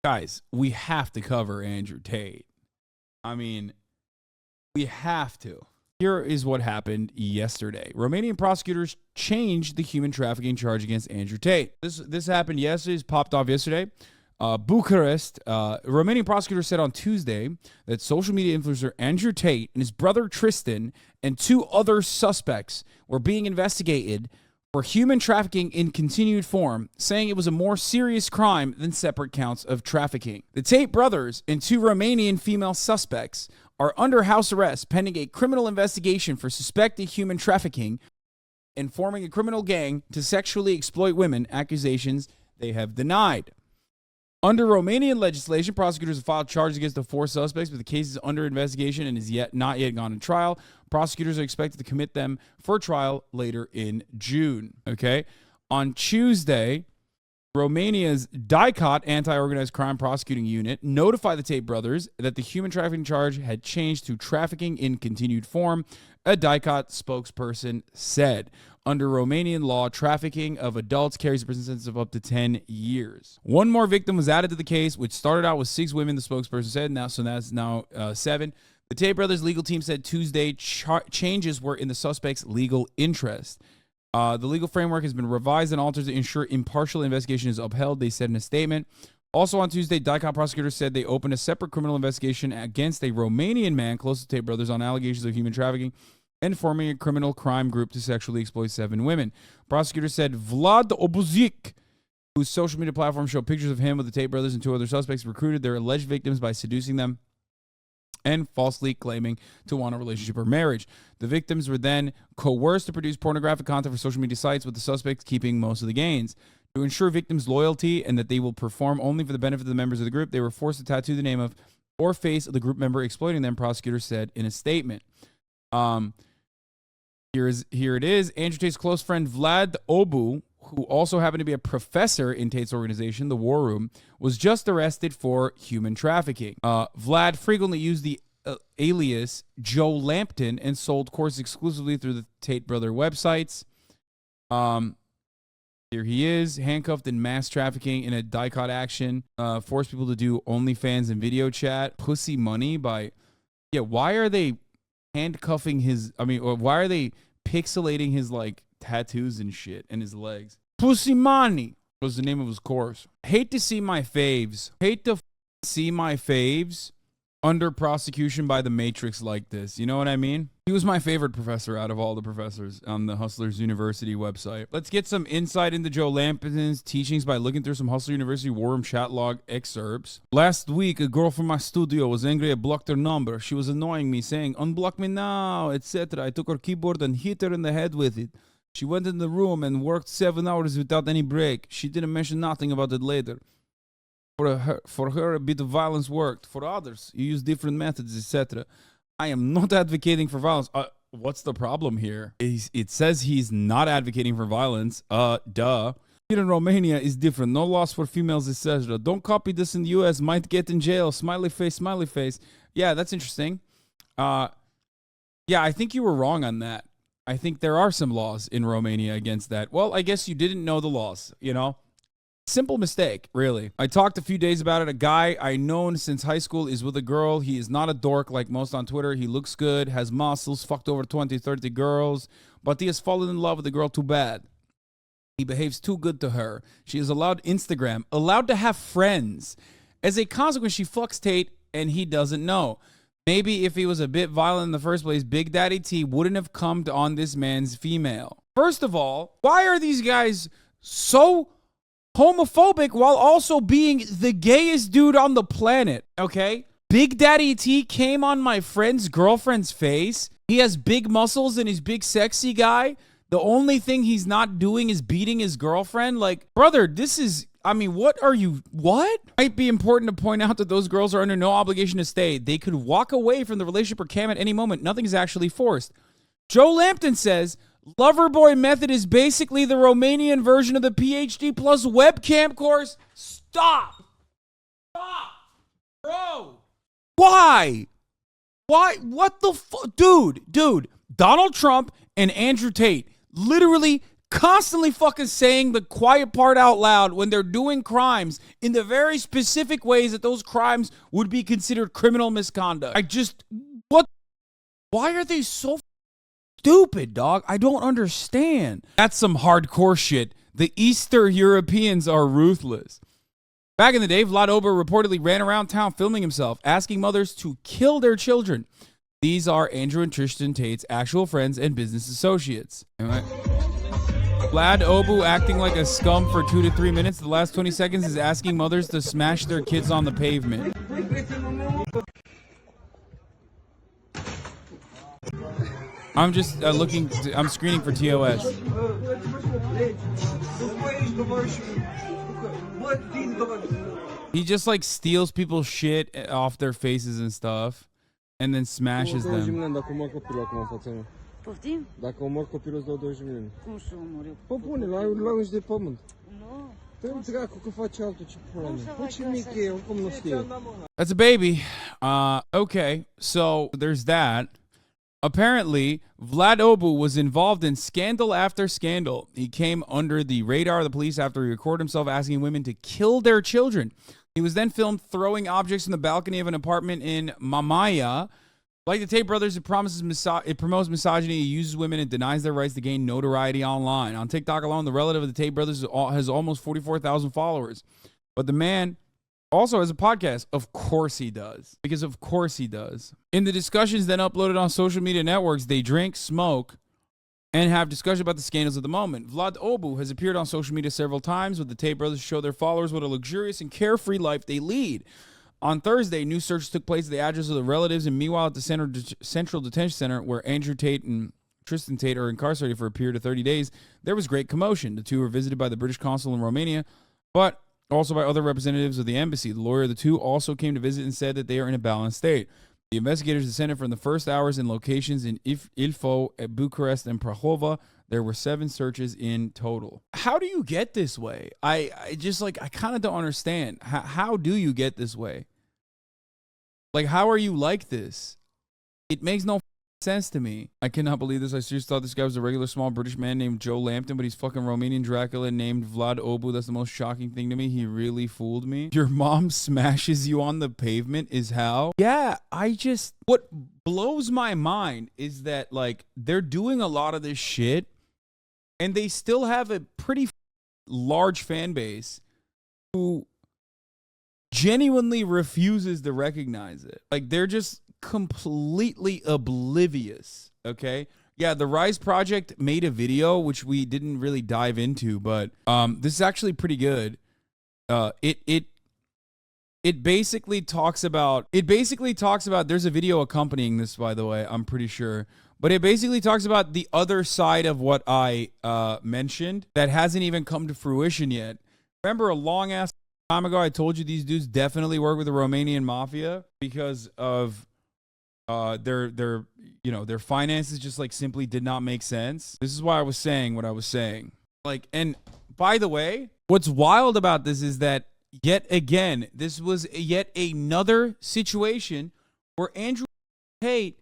Guys, we have to cover Andrew Tate. I mean, we have to. Here is what happened yesterday. Romanian prosecutors changed the human trafficking charge against Andrew Tate. This happened yesterday. This popped off yesterday. Bucharest, Romanian prosecutors said on Tuesday that social media influencer Andrew Tate and his brother Tristan and 2 other suspects were being investigated for human trafficking in continued form, saying it was a more serious crime than separate counts of trafficking. The Tate brothers and 2 Romanian female suspects are under house arrest pending a criminal investigation for suspected human trafficking and forming a criminal gang to sexually exploit women, accusations they have denied. Under Romanian legislation, prosecutors have filed charges against the 4 suspects, but the case is under investigation and is not yet gone to trial. Prosecutors are expected to commit them for trial later in June. Okay. On Tuesday, Romania's DICOT, Anti-Organized Crime Prosecuting Unit, notified the Tate brothers that the human trafficking charge had changed to trafficking in continued form, a DICOT spokesperson said. Under Romanian law, trafficking of adults carries a prison sentence of up to 10 years. 1 more victim was added to the case, which started out with 6 women, the spokesperson said. That's now 7. The Tate brothers' legal team said Tuesday changes were in the suspect's legal interest. The legal framework has been revised and altered to ensure impartial investigation is upheld, they said in a statement. Also on Tuesday, DICOT prosecutors said they opened a separate criminal investigation against a Romanian man close to Tate brothers on allegations of human trafficking and forming a criminal crime group to sexually exploit 7 women. Prosecutors said Vlad Obu, whose social media platform showed pictures of him with the Tate brothers and 2 other suspects, recruited their alleged victims by seducing them and falsely claiming to want a relationship or marriage. The victims were then coerced to produce pornographic content for social media sites, with the suspects keeping most of the gains. To ensure victims' loyalty and that they will perform only for the benefit of the members of the group, they were forced to tattoo the name of or face of the group member exploiting them, prosecutors said in a statement. Here it is. Andrew Tate's close friend Vlad Obu, who also happened to be a professor in Tate's organization, the War Room, was just arrested for human trafficking. Vlad frequently used the alias Joe Lampton and sold courses exclusively through the Tate brother websites. Here he is, handcuffed in mass trafficking in a DICOT action. Forced people to do OnlyFans and video chat. Pussy money by... Yeah, why are they handcuffing his... why are they pixelating his, tattoos and shit and his legs? Pussy money was the name of his course. Hate to see my faves. See my faves under prosecution by the Matrix like this. You know what I mean? He was my favorite professor out of all the professors on the Hustlers University website. Let's get some insight into Joe Lampton's teachings by looking through some Hustler University War Room chat log excerpts. Last week, a girl from my studio was angry I blocked her number. She was annoying me, saying, "Unblock me now," etc. I took her keyboard and hit her in the head with it. She went in the room and worked 7 hours without any break. She didn't mention nothing about it later. For her, a bit of violence worked. For others, you use different methods, etc. I am not advocating for violence. What's the problem here? It says he's not advocating for violence. Duh. Here in Romania is different. No laws for females, etc. Don't copy this in the U.S. Might get in jail. Smiley face, smiley face. Yeah, that's interesting. Yeah, I think you were wrong on that. I think there are some laws in Romania against that. Well, I guess you didn't know the laws, you know? Simple mistake, really. I talked a few days about it. A guy I known since high school is with a girl. He is not a dork like most on Twitter. He looks good, has muscles, fucked over 20, 30 girls, but he has fallen in love with the girl too bad. He behaves too good to her. She is allowed Instagram, allowed to have friends. As a consequence, she fucks Tate, and he doesn't know. Maybe if he was a bit violent in the first place, Big Daddy T wouldn't have come on this man's female. First of all, why are these guys so homophobic while also being the gayest dude on the planet? Okay? Big Daddy T came on my friend's girlfriend's face. He has big muscles and he's big sexy guy. The only thing he's not doing is beating his girlfriend. Like, brother, this is... what are you... What? Might be important to point out that those girls are under no obligation to stay. They could walk away from the relationship or cam at any moment. Nothing is actually forced. Joe Lampton says, Loverboy method is basically the Romanian version of the PhD plus webcam course. Stop. Stop. Bro. Why? Why? What the fuck? Dude. Donald Trump and Andrew Tate literally constantly fucking saying the quiet part out loud when they're doing crimes in the very specific ways that those crimes would be considered criminal misconduct. What? Why are they so stupid, dog? I don't understand. That's some hardcore shit. The Eastern Europeans are ruthless. Back in the day, Vlad Obu reportedly ran around town filming himself, asking mothers to kill their children. These are Andrew and Tristan Tate's actual friends and business associates. Vlad Obu acting like a scum for 2 to 3 minutes. The last 20 seconds is asking mothers to smash their kids on the pavement. I'm just I'm screening for TOS. He just like steals people's shit off their faces and stuff and then smashes them. Poftim? Dacă omor copilul îți dau 20 milioane. Cum să omor eu? Păi bune, la un de pământ. Nu. Te-mi dracu că face altul ce pula mea. Păi ce mic e, oricum nu știe. That's a baby. Okay, so there's that. Apparently, Vlad Obu was involved in scandal after scandal. He came under the radar of the police after he recorded himself asking women to kill their children. He was then filmed throwing objects from the balcony of an apartment in Mafia. Like the Tate brothers, it promotes misogyny, it uses women, and denies their rights to gain notoriety online. On TikTok alone, the relative of the Tate brothers has almost 44,000 followers. But the man also has a podcast. Of course he does. Because of course he does. In the discussions then uploaded on social media networks, they drink, smoke, and have discussion about the scandals of the moment. Vlad Obu has appeared on social media several times with the Tate brothers to show their followers what a luxurious and carefree life they lead. On Thursday, new searches took place at the address of the relatives, and meanwhile at the Central Detention Center, where Andrew Tate and Tristan Tate are incarcerated for a period of 30 days, there was great commotion. The two were visited by the British consul in Romania, but also by other representatives of the embassy. The lawyer of the two also came to visit and said that they are in a balanced state. The investigators descended from the first hours in locations in Ilfov, Bucharest, and Prahova. There were 7 searches in total. How do you get this way? I kind of don't understand. How do you get this way? Like, how are you like this? It makes no sense to me. I cannot believe this. I seriously thought this guy was a regular small British man named Joe Lampton, but he's fucking Romanian Dracula named Vlad Obu. That's the most shocking thing to me. He really fooled me. Your mom smashes you on the pavement is how? Yeah, what blows my mind is that, like, they're doing a lot of this shit, and they still have a pretty large fan base who genuinely refuses to recognize it. Like, they're just completely oblivious. Okay, yeah, the Rise Project made a video which we didn't really dive into, but this is actually pretty good. It basically talks about there's a video accompanying this, by the way, I'm pretty sure, but it basically talks about the other side of what I mentioned that hasn't even come to fruition yet. Remember a long ass time ago I told you these dudes definitely work with the Romanian Mafia because of their finances just like simply did not make sense. This is why I was saying what I was saying. Like, and by the way, what's wild about this is that yet again, this was yet another situation where Andrew Tate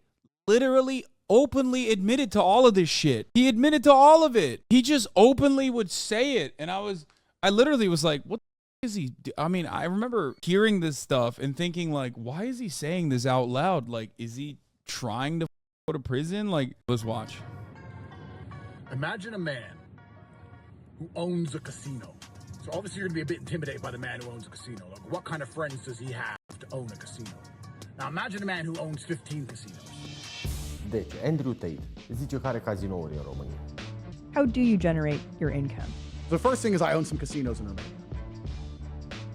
literally openly admitted to all of this shit. He admitted to all of it. He just openly would say it. And I literally was like, what is he? I mean, I remember hearing this stuff and thinking, like, why is he saying this out loud? Like, is he trying to go to prison? Like, let's watch. Imagine a man who owns a casino. So obviously you're going to be a bit intimidated by the man who owns a casino. Like, what kind of friends does he have to own a casino? Now imagine a man who owns 15 casinos. Deci, Andrew Tate zice că are cazinouri în România. How do you generate your income? The first thing is I own some casinos in Romania.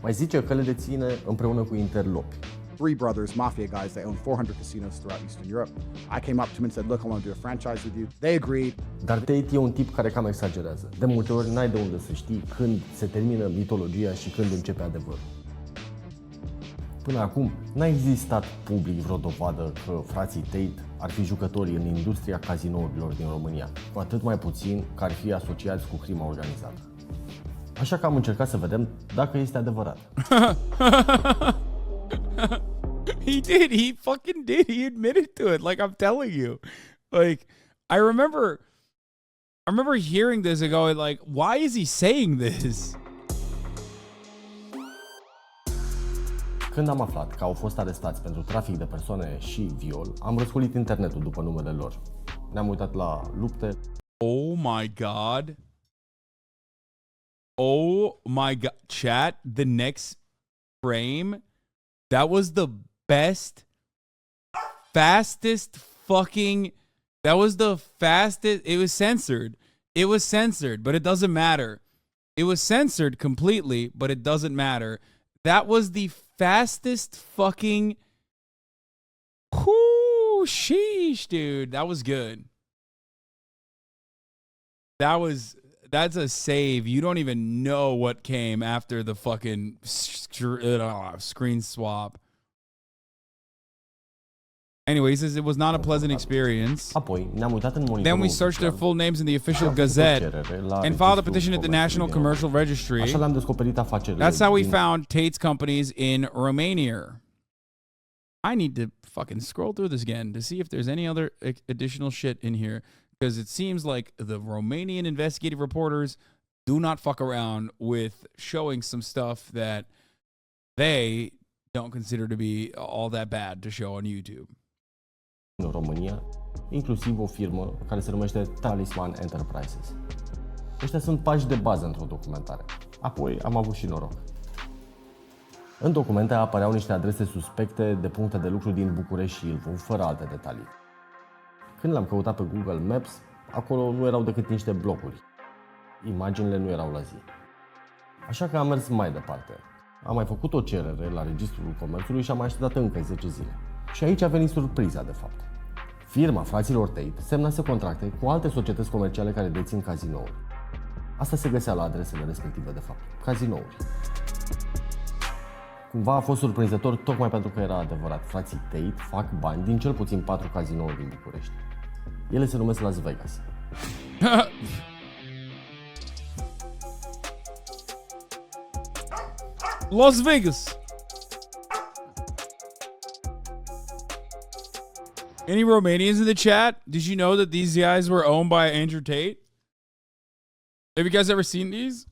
Mai zice că le deține împreună cu interlopi. 3 brothers, Mafia guys, they own 400 casinos throughout Eastern Europe. I came up to him and said, look, I want to do a franchise with you. They agreed. Dar Tate e un tip care cam exagerează. De multe ori n-ai de unde să știi când se termină mitologia și când începe adevărul. Până acum, n-a existat public vreo dovadă că frații Tate ar fi jucători în industria cazinourilor din România, cu atât mai puțin că ar fi asociați cu crima organizată. Așa că am încercat să vedem dacă este adevărat. He did. He fucking did. He admitted to it. Like, I'm telling you. Like, I remember I remember hearing this and going like, why is he saying this? Când am aflat că au fost arestați pentru trafic de persoane și viol, am răscolit internetul după numele lor. Ne-am uitat la lupte. Oh my God. Oh my God. Chat, the next frame, that was the best, fastest fucking, that was the fastest, it was censored. It was censored, but it doesn't matter. It was censored completely, but it doesn't matter. That was the fastest fucking, whoo, sheesh, dude. That was good. That's a save. You don't even know what came after the fucking screen swap. Anyway, he says it was not a pleasant experience. Apoi ne-am uitat în monitorul Then we searched their full names in the official Gazette and filed a petition at the National Commercial Registry. Așa le-am descoperit afacerile. That's how we found Tate's companies in Romania. I need to fucking scroll through this again to see if there's any other additional shit in here, because it seems like the Romanian investigative reporters do not fuck around with showing some stuff that they don't consider to be all that bad to show on YouTube. În România, inclusiv o firmă care se numește Talisman Enterprises. Ăștia sunt pași de bază într-o documentare. Apoi am avut și noroc. În documente apăreau niște adrese suspecte de puncte de lucru din București și Ilfov, fără alte detalii. Când l-am căutat pe Google Maps, acolo nu erau decât niște blocuri. Imaginile nu erau la zi. Așa că am mers mai departe. Am mai făcut o cerere la Registrul Comerțului și am așteptat încă 10 zile. Și aici a venit surpriza, de fapt. Firma fraților Tate semnase contracte cu alte societăți comerciale care dețin cazinouri. Asta se găsea la adresele respective, de fapt. Cazinouri. Cumva a fost surprinzător tocmai pentru că era adevărat. Frații Tate fac bani din cel puțin 4 cazinouri din București. Ele se numesc Las Vegas. Las Vegas. Any Romanians in the chat? Did you know that these guys were owned by Andrew Tate? Have you guys ever seen these?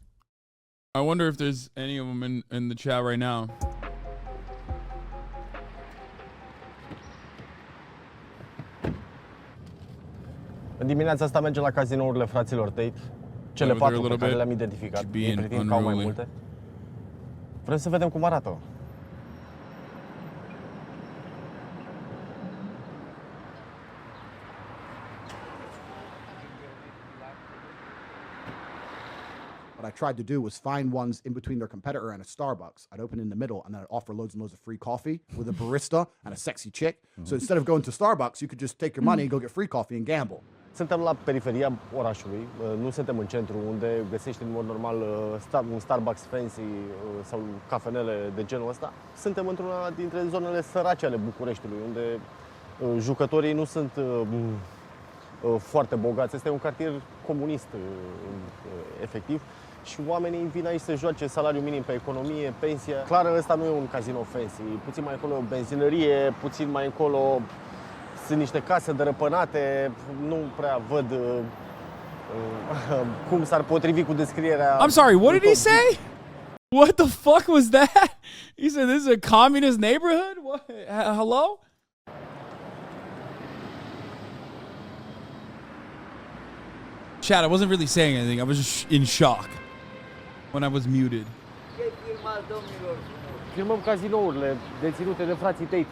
I wonder if there's any of them in the chat right now. În dimineața asta mergem la cazinourile fraților Tate. Cele 4 pe care le-am identificat. Ei pretind că au mai multe. Vrem să vedem cum arată. What I tried to do was find ones in between their competitor and a Starbucks. I'd open in the middle and then I'd offer loads and loads of free coffee with a barista and a sexy chick. So instead of going to Starbucks, you could just take your money and go get free coffee and gamble. Suntem la periferia orașului, nu suntem în centru, unde găsești în mod normal un Starbucks fancy sau cafenele de genul ăsta. Suntem într-una dintre zonele sărace ale Bucureștiului, unde jucătorii nu sunt foarte bogați. Este un cartier comunist, efectiv. Și oamenii vin aici să joace salariul minim pe economie, pensia. Clar, ăsta nu e un casino fancy. Puțin mai încolo o benzinărie, puțin mai încolo sunt niște case dărăpânate. Nu prea văd cum s-ar potrivi cu descrierea. I'm sorry, what did he say? What the fuck was that? He said this is a communist neighborhood? What? Hello? Chat, I wasn't really saying anything. I was just in shock when I was muted. Filmăm cazinourile deținute de frații Tate.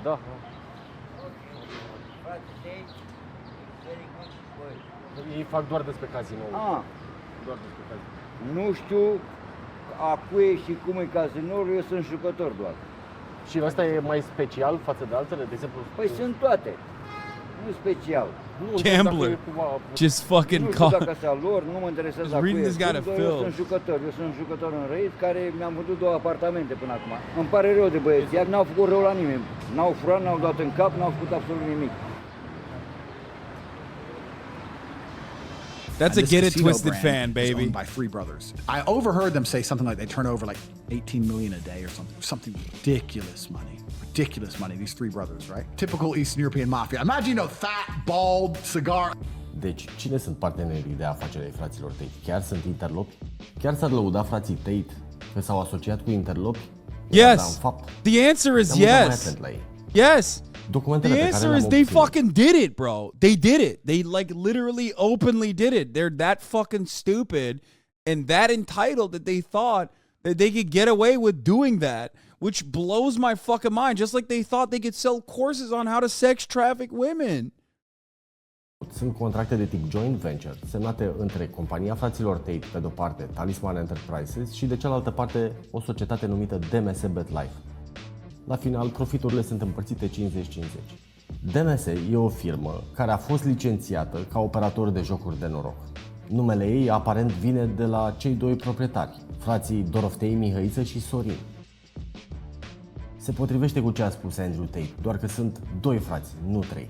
Da. Ei fac doar despre cazinouri. Doar despre cazinouri. Nu știu a cui și cum e cazinoul, eu sunt jucător doar. Și ăsta e mai special față de altele? De exemplu, Păi sunt toate. Nu special. Gambler. Just fucking Nu știu dacă sunt lor, nu mă interesează a cui e. Eu sunt jucător. Eu sunt jucător în Raid care mi-am vândut 2 apartamente până acum. Îmi pare rău de băieți, iar n-au făcut rău la nimeni. N-au furat, n-au dat în cap, n-au făcut absolut nimic. That's a Get It Twisted fan, baby. Owned by three brothers. I overheard them say something like they turn over like 18 million a day or something ridiculous money. Ridiculous money, these three brothers, right? Typical Eastern European mafia. Imagine, fat, bald, cigar. Deci, cine sunt partenerii de afacere ai fraților Tate? Chiar sunt interlopi? Chiar s-ar lăuda frații Tate că s-au asociat cu interlopi? Yes. The answer is yes. Yes. The answer is they fucking did it, bro. They did it. They like literally openly did it. They're that fucking stupid and that entitled that they thought that they could get away with doing that, which blows my fucking mind. Just like they thought they could sell courses on how to sex traffic women. Sunt contracte de tip joint venture semnate între compania fraților Tate, pe de-o parte Talisman Enterprises și de cealaltă parte o societate numită DMS Bet Life. La final, profiturile sunt împărțite 50-50. DMS e o firmă care a fost licențiată ca operator de jocuri de noroc. Numele ei aparent vine de la cei doi proprietari, frații Doroftei, Mihăiță și Sorin. Se potrivește cu ce a spus Andrew Tate, doar că sunt doi frați, nu trei.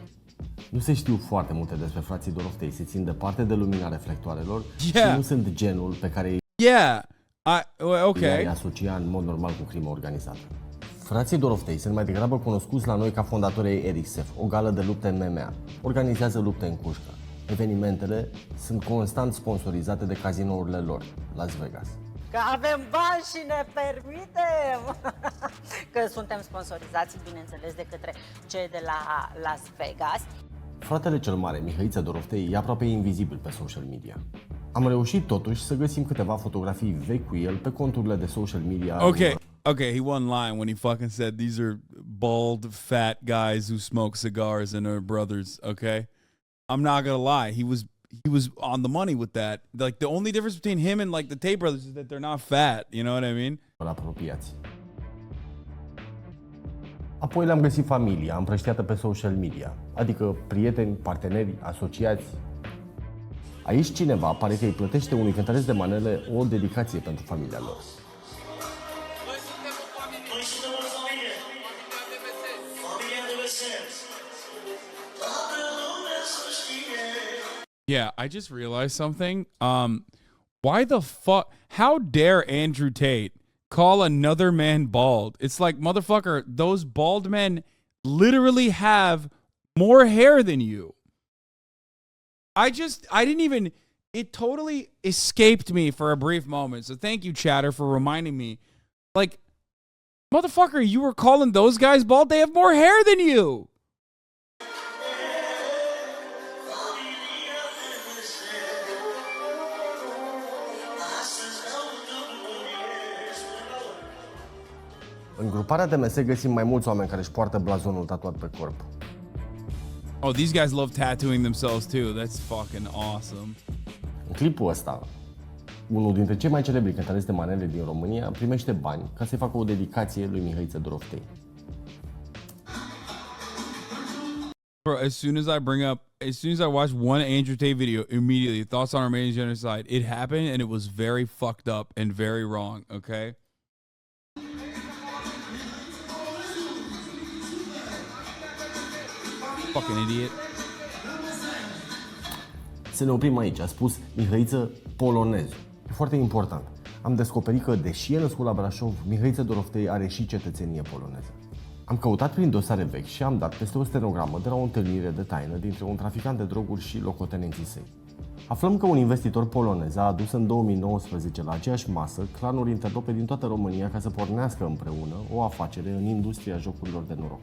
Nu se știu foarte multe despre frații Doroftei, se țin departe de lumina reflectoarelor și nu sunt genul pe care îi asocia în mod normal cu crimă organizată. Frații Doroftei sunt mai degrabă cunoscuți la noi ca fondatorii Ericsev, o gală de lupte MMA. Organizează lupte în cușcă. Evenimentele sunt constant sponsorizate de cazinourile lor, Las Vegas. Că avem bani și ne permitem! Că suntem sponsorizați, bineînțeles, de către cei de la Las Vegas. Fratele cel mare, Mihăiță Doroftei, e aproape invizibil pe social media. Am reușit totuși să găsim câteva fotografii vechi cu el pe conturile de social media. Okay, he won line when he fucking said these are bald, fat guys who smoke cigars and are brothers, okay? I'm not gonna lie, he was on the money with that. Like, the only difference between him and, like, the Tate brothers is that they're not fat, you know what I mean? Apropiați. Apoi le-am găsit familia împrăștiată pe social media, adică prieteni, parteneri, asociați. Aici cineva pare că îi plătește unui cântăresc de manele o dedicație pentru familia lor. Yeah, I just realized something. Why the fuck? How dare Andrew Tate call another man bald? It's like, motherfucker, those bald men literally have more hair than you. It totally escaped me for a brief moment. So thank you, chatter, for reminding me. Like, motherfucker, you were calling those guys bald? They have more hair than you. În gruparea DMS găsim mai mulți oameni care își poartă blazonul tatuat pe corp. Oh, these guys love tattooing themselves too. That's fucking awesome. În clipul ăsta, unul dintre cei mai celebri cântăreți de manele din România primește bani ca să-i facă o dedicație lui Mihăiță Doroftei. Bro, as soon as I watched one Andrew Tate video, immediately thoughts on Armenian genocide. It happened and it was very fucked up and very wrong, okay? Fucking idiot. Să ne oprim aici, a spus Mihăiță Polonezu. E foarte important. Am descoperit că, deși e născut la Brașov, Mihăiță Doroftei are și cetățenie poloneză. Am căutat prin dosare vechi și am dat peste o stenogramă de la o întâlnire de taină dintre un traficant de droguri și locotenenții săi. Aflăm că un investitor polonez a adus în 2019 la aceeași masă clanuri interlope din toată România ca să pornească împreună o afacere în industria jocurilor de noroc.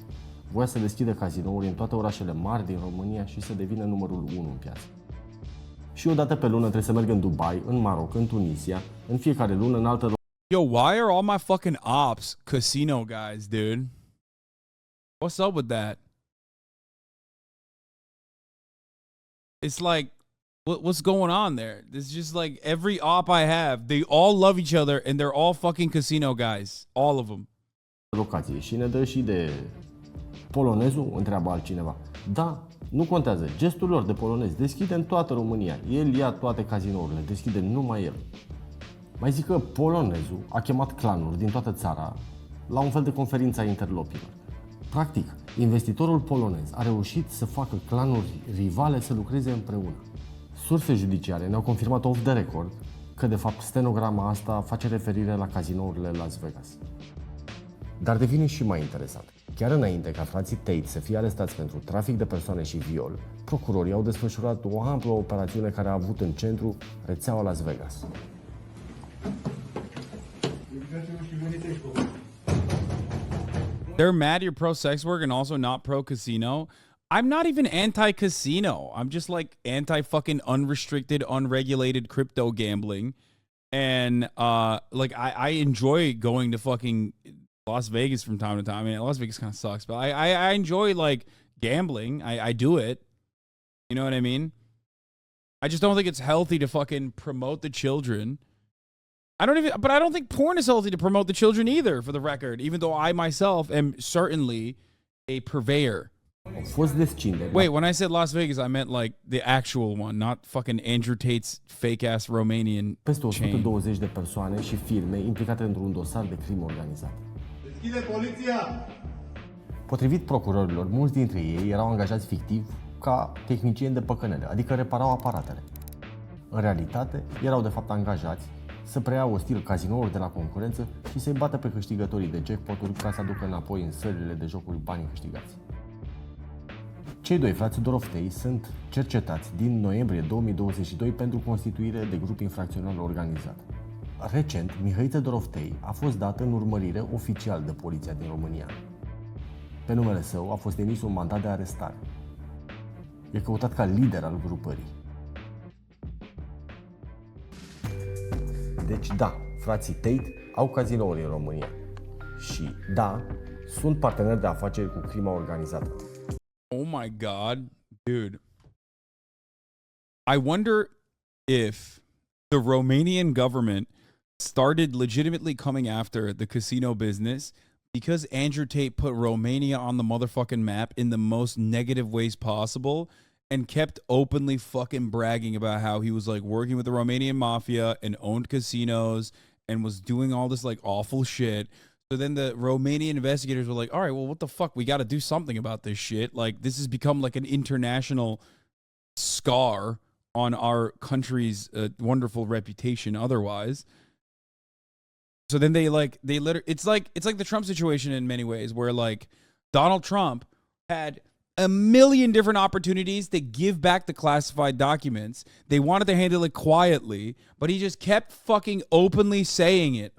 Voia să deschidă cazinouri în toate orașele mari din România și să devină numărul 1 în piață. Și o dată pe lună trebuie să merg în Dubai, în Maroc, în Tunisia, în fiecare lună în altă. Yo, why are all my fucking ops casino guys, dude? What's up with that? It's like, what's going on there? It's just like every op I have, they all love each other and they're all fucking casino guys. All of them. Locație și ne dă și de polonezul, întreabă altcineva. Da, nu contează. Gestul lor de polonez deschide în toată România. El ia toate cazinourile, deschide numai el. Mai zic că polonezul a chemat clanuri din toată țara la un fel de conferință a interlopilor. Practic, investitorul polonez a reușit să facă clanuri rivale să lucreze împreună. Surse judiciare ne-au confirmat off the record că, de fapt, stenograma asta face referire la cazinourile Las Vegas. Dar devine și mai interesant. Chiar înainte ca frații Tate să fie arestați pentru trafic de persoane și viol, procurorii au desfășurat o amplă operațiune care a avut în centru rețeaua Las Vegas. They're mad you're pro-sex work and also not pro-casino. I'm not even anti-casino. I'm just like anti-fucking unrestricted, unregulated crypto gambling. And like I enjoy going to fucking Las Vegas from time to time. I mean, Las Vegas kind of sucks, but I enjoy like gambling. I do it. You know what I mean? I just don't think it's healthy to fucking promote the children. I don't think porn is healthy to promote the children either, for the record, even though I myself am certainly a purveyor. Wait, when I said Las Vegas, I meant like the actual one, not fucking Andrew Tate's fake-ass Romanian Peste 120 chain. de persoane și firme implicate într-un dosar de crimă organizată. Deschide poliția! Potrivit procurorilor, mulți dintre ei erau angajați fictiv ca tehnicieni de păcănele, adică reparau aparatele. În realitate, erau de fapt angajați să preia ostil cazinouri de la concurență și să-i bată pe câștigătorii de jackpot-uri ca să aducă înapoi în sălile de jocuri banii câștigați. Cei doi frați Doroftei sunt cercetați din noiembrie 2022 pentru constituire de grup infracțional organizat. Recent, Mihăiță Doroftei a fost dată în urmărire oficial de poliția din România. Pe numele său a fost emis un mandat de arestare. E căutat ca lider al grupării. Deci da, frații Tate au cazinouri în România. Și da, sunt parteneri de afaceri cu crima organizată. Oh my God, dude. I wonder if the Romanian government started legitimately coming after the casino business because Andrew Tate put Romania on the motherfucking map in the most negative ways possible and kept openly fucking bragging about how he was like working with the Romanian Mafia and owned casinos and was doing all this like awful shit. So then the Romanian investigators were like, all right, well, what the fuck? We got to do something about this shit. Like, this has become like an international scar on our country's wonderful reputation otherwise. So then they literally, it's like the Trump situation in many ways where like Donald Trump had a million different opportunities to give back the classified documents. They wanted to handle it quietly, but he just kept fucking openly saying it,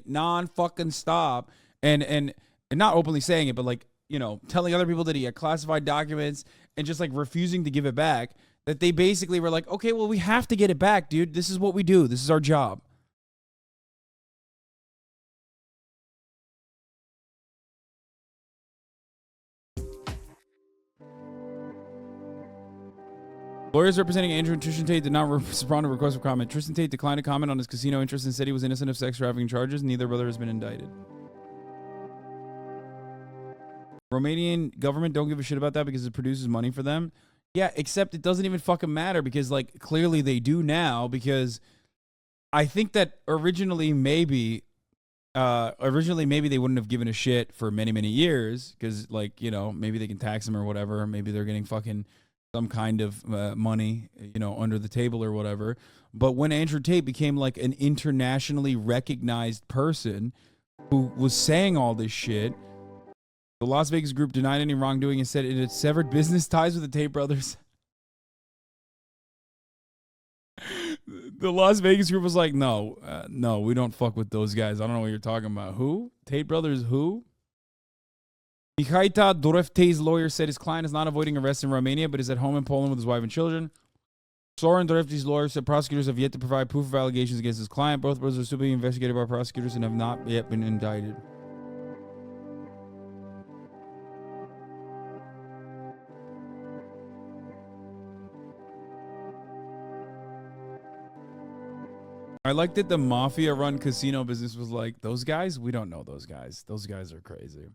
non-fucking stop. And not openly saying it, but like, you know, telling other people that he had classified documents and just like refusing to give it back, that they basically were like, okay, well, we have to get it back, dude. This is what we do. This is our job. Lawyers representing Andrew and Tristan Tate did not respond to requests for comment. Tristan Tate declined to comment on his casino interest and said he was innocent of sex trafficking charges. Neither brother has been indicted. Romanian government don't give a shit about that because it produces money for them. Yeah, except it doesn't even fucking matter because, like, clearly they do now because I think that originally maybe they wouldn't have given a shit for many, many years because, like, you know, maybe they can tax them or whatever. Maybe they're getting fucking some kind of money, you know, under the table or whatever. But when Andrew Tate became like an internationally recognized person who was saying all this shit, the Las Vegas group denied any wrongdoing and said it had severed business ties with the Tate brothers. The Las Vegas group was like, no, we don't fuck with those guys. I don't know what you're talking about. Who? Tate brothers who? Mihăiță Doroftei's lawyer said his client is not avoiding arrest in Romania, but is at home in Poland with his wife and children. Soren Doroftei's lawyer said prosecutors have yet to provide proof of allegations against his client. Both brothers are still being investigated by prosecutors and have not yet been indicted. I like that the Mafia run casino business was like, those guys? We don't know those guys. Those guys are crazy.